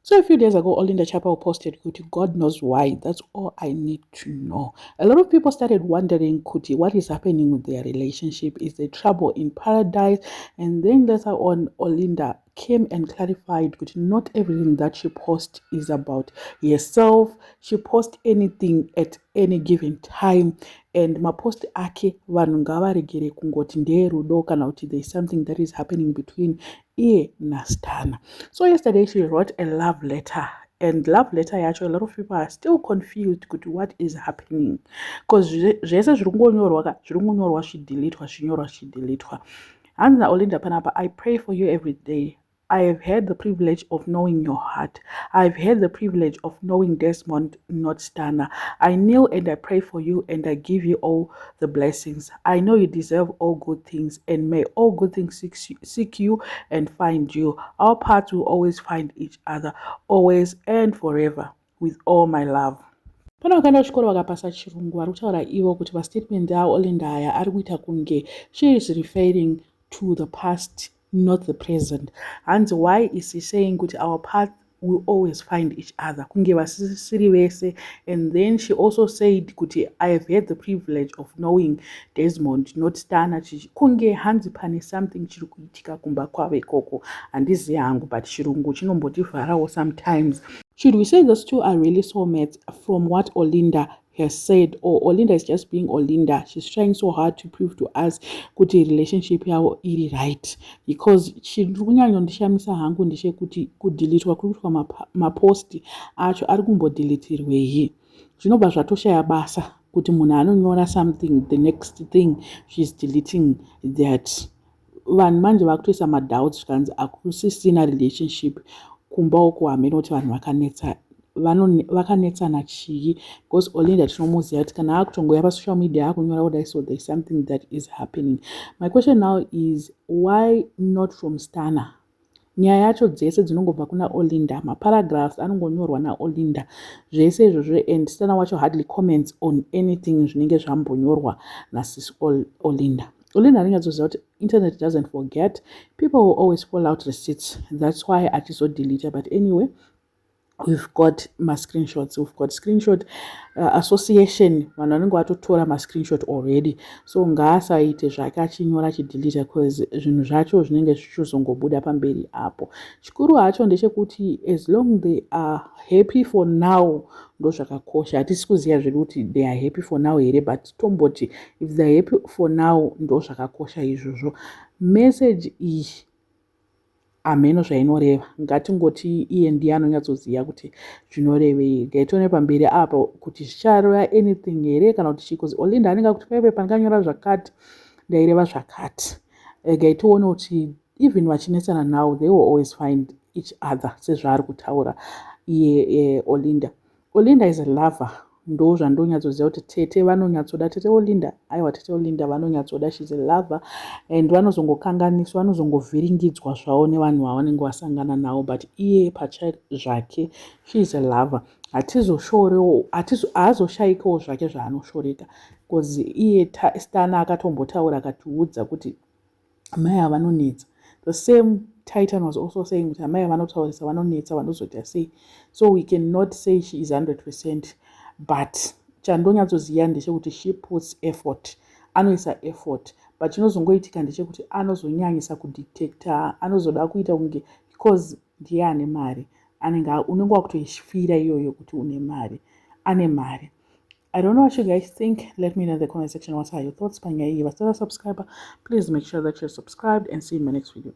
So a few days ago, Olinda Chapel posted Kuti, God knows why. That's all I need to know. A lot of people started wondering, Kuti, what is happening with their relationship? Is there trouble in paradise? And then later on, Olinda came and clarified, Kuti, not everything that she posts is about herself. She posts anything at any given time. And mapost ake vanhu ngavaregere kungoti ndeerudo kana kuti there is something that is happening between iye naStana. So yesterday she wrote a love letter, and love letter yacho, a lot of people are still confused with what is happening, because zvese zviri kungonyorwa zvidhiletwa. Hanzi naOlinda panapa, I pray for you every day. I have had the privilege of knowing your heart. I've had the privilege of knowing Desmond, not Stana. I kneel and I pray for you and I give you all the blessings. I know you deserve all good things, and may all good things seek you and find you. Our paths will always find each other, always and forever, with all my love. Pana vakaenda kuchikoro vakapasa chirungu vari kutaura ivo kuti pastatement yavo Olinda aya ari kuita kunge she is referring to the past, not the present. And why is he saying kuti our path will always find each other, kunge vasisiri vese? And then she also said kuti I have had the privilege of knowing Desmond, not Stana. Kunge hanzi pane something chiri kuitika kumba kwavo ikoko, handizivi hangu, but chirungu chinombotivharawo sometimes. Should we say those two are really soulmates from what Olinda has said, or Olinda is just being Olinda? She's trying so hard to prove to us kuti relationship yavo iri right, because chiri kunyanyondishamisa hangu ndechekuti kudhiletwa kuri kuitwa maposti acho ari kumbodhiletirwei. Zvinobva zvatoshaya basa kuti munhu anonyora something, the next thing she's deleting that. Vanhu manje vakutoisa madoubts zvikanzi hakusisina relationship kumba uko hamene kuti vanhu vakanetsana chii, because Olinda tinomuziva kuti kana akutongoya pasocial media akunyora kudai, so there's something that is happening. My question now is, why not from Stana? Nyaya yacho dzese dzinongobva kuna Olinda, maparagraphs anongonyorwa naOlinda zvese izvozvo, and Stana wacho hardly comments on anything zvinenge zvambonyorwa nasis Olinda. Olinda anengatsoziva kuti internet doesn't forget, people will always fall out receipts. That's why I just delete it. But anyway, we've got my screenshots. We've got screenshot association. Vanhu vanenge vatotora mascreenshot already. So ngaasaite zvake achinyora achidelete, because zvinhu zvacho zvinenge zvichizongobuda pamberi apo. Chikuru hacho ndechekuti as long they are happy for now, ndo zvakakosha. Hatisi kuziva zviri kuti they are happy for now here, but tomboti if they are happy for now, ndo zvakakosha izvozvo. Message iyi hameno zvainoreva, ngatingoti iye ndiye anonyatsoziva kuti zvinorevei. Ngaitione pamberi apo kuti zvichareva anything here kana kuti chikozi Olinda anenge kuti paipe pandakanyora zvakati ndaireva zvakati. Ngaitione kuti even vachinetsana now they will always find each other, sezvaari kutaura iye Olinda. Olinda is a lover. Ndo zvandonyatsoziva kuti tete vanonyatsoda, tete Olinda, aiwa tete Olinda vanonyatsoda, she's a lover, and vanozongokanganiswa, vanozongovhiringidzwa zvavo nevanhu vavanenge vasangana navo, but iye pachake she is a lover. Haazoshayikawo zvake zvaanoshoreka, because iye Stana akatombotaura akatiudza kuti amai havanonetsa. The same Titan was also saying kuti amai havanotaurisa vanonetsa, vanozoita sei. So we cannot say she is 100%, but chandonyatsoziva ndechekuti she puts effort, anoisa effort, but chinozongoitika ndechekuti anozonyanyisa kudetecta, anozoda kuita kunge because ndiye ane mari, unenge wakutoifira iyoyo kuti une mari, ane mari. I don't know what you guys think. Let me know in the comment section what are your thoughts. Panyai, if you're still a subscriber, please make sure that you're subscribed, and see you in my next video.